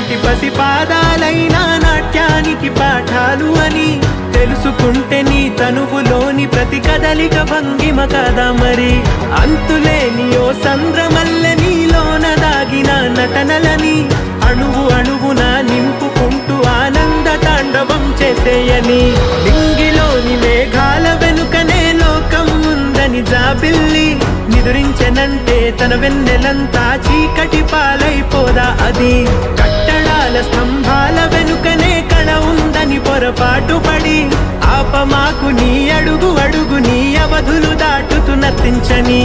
ప్రతి పసి పాదాలైనా నాట్యానికి పాఠాలు అని తెలుసుకుంటే నీ తనువులోని ప్రతి కదలిక భంగిమ కదా మరి. అంతులేని ఓ సంద్రమల్లె నీలోన దాగిన నటనలని అణువు అణువున నింపుకుంటూ ఆనంద తాండవం చేసేయని. నింగిలోని మేఘాల వెనుకనే లోకం ఉందని జాబిల్లి నిదురించెనంటే తన వెన్నెలంతా చీకటి పాలైపోదా అది. కట్టడాల స్తంభాల వెనుకనే కళ ఉందని పొరపాటు పడి ఆపమాకు నీ అడుగు అడుగు నీ అవధులు దాటుతూ నర్తించని.